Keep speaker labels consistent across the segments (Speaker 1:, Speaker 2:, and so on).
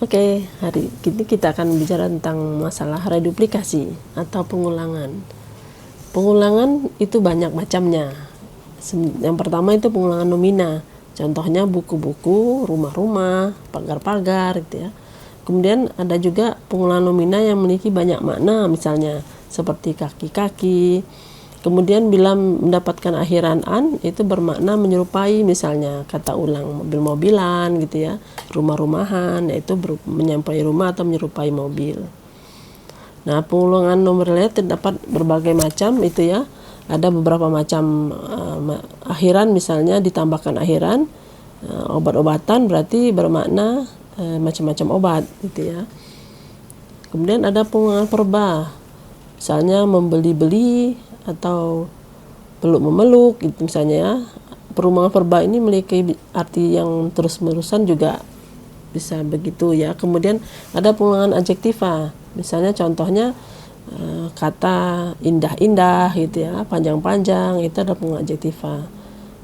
Speaker 1: Oke, hari ini kita akan bicara tentang masalah reduplikasi atau pengulangan. Pengulangan itu banyak macamnya. Yang pertama itu pengulangan nomina. Contohnya buku-buku, rumah-rumah, pagar-pagar gitu ya. Kemudian ada juga pengulangan nomina yang memiliki banyak makna, misalnya seperti kaki-kaki. Kemudian bila mendapatkan akhiran an itu bermakna menyerupai, misalnya kata ulang mobil-mobilan gitu ya, rumah-rumahan, yaitu menyerupai rumah atau menyerupai mobil. Nah, pengulangan nomor terdapat berbagai macam itu ya. Ada beberapa macam akhiran, misalnya ditambahkan akhiran obat-obatan berarti bermakna macam-macam obat gitu ya. Kemudian ada pengulangan verba, misalnya membeli-beli atau peluk-memeluk gitu misalnya ya. Pengulangan verba ini memiliki arti yang terus-menerusan juga bisa begitu ya. Kemudian ada pengulangan adjektiva, misalnya contohnya kata indah-indah gitu ya, panjang-panjang, itu ada pengulangan adjektiva.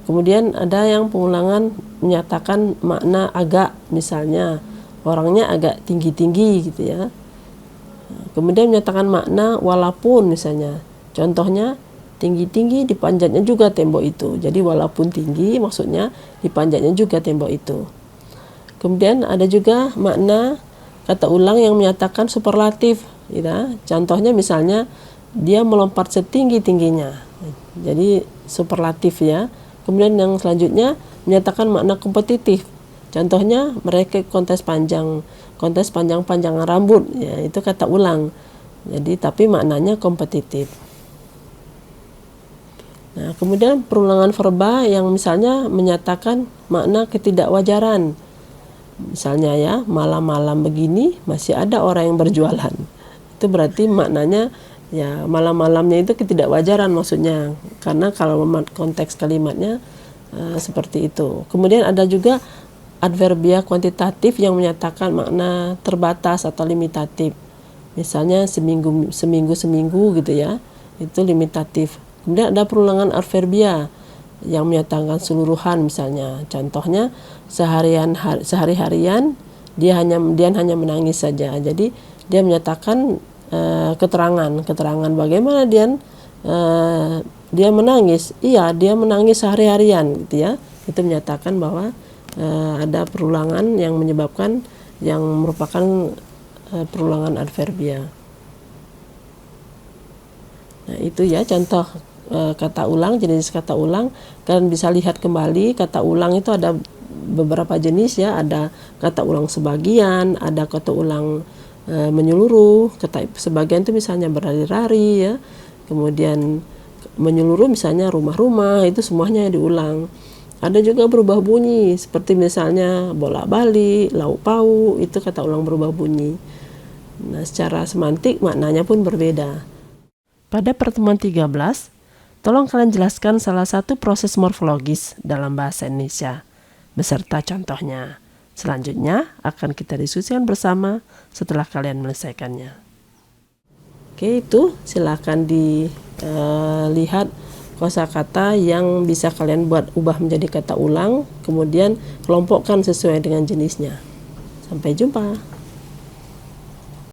Speaker 1: Kemudian ada yang pengulangan menyatakan makna agak, misalnya orangnya agak tinggi-tinggi gitu ya. Kemudian menyatakan makna walaupun, misalnya contohnya tinggi-tinggi dipanjatnya juga tembok itu. Jadi walaupun tinggi maksudnya dipanjatnya juga tembok itu. Kemudian ada juga makna kata ulang yang menyatakan superlatif ya. Contohnya misalnya dia melompat setinggi-tingginya. Jadi superlatif ya. Kemudian yang selanjutnya menyatakan makna kompetitif. Contohnya mereka kontes panjang-panjangan rambut ya, itu kata ulang. Jadi tapi maknanya kompetitif. Nah, kemudian perulangan verba yang misalnya menyatakan makna ketidakwajaran. Misalnya ya, malam-malam begini masih ada orang yang berjualan. Itu berarti maknanya ya malam-malamnya itu ketidakwajaran maksudnya. Karena kalau konteks kalimatnya seperti itu. Kemudian ada juga adverbia kuantitatif yang menyatakan makna terbatas atau limitatif. Misalnya seminggu gitu ya. Itu limitatif. Kemudian ada perulangan adverbia yang menyatakan keseluruhan, misalnya contohnya sehari-harian dia hanya menangis saja. Jadi dia menyatakan keterangan bagaimana dia menangis. Iya, dia menangis sehari-harian gitu ya. Itu menyatakan bahwa ada perulangan yang menyebabkan yang merupakan perulangan adverbia. Nah, itu ya contoh kata ulang, jenis kata ulang. Kalian bisa lihat kembali kata ulang itu ada beberapa jenis ya. Ada kata ulang sebagian, ada kata ulang menyeluruh. Kata sebagian itu misalnya berlari-lari ya. Kemudian menyeluruh misalnya rumah-rumah, itu semuanya diulang. Ada juga berubah bunyi, seperti misalnya bolak-balik, lauk pauk, itu kata ulang berubah bunyi. Nah, secara semantik maknanya pun berbeda. Pada pertemuan 13, tolong kalian jelaskan salah satu proses morfologis dalam bahasa Indonesia beserta contohnya. Selanjutnya akan kita diskusikan bersama setelah kalian menyelesaikannya. Oke, itu silakan dilihat kosakata yang bisa kalian ubah menjadi kata ulang, kemudian kelompokkan sesuai dengan jenisnya. Sampai jumpa.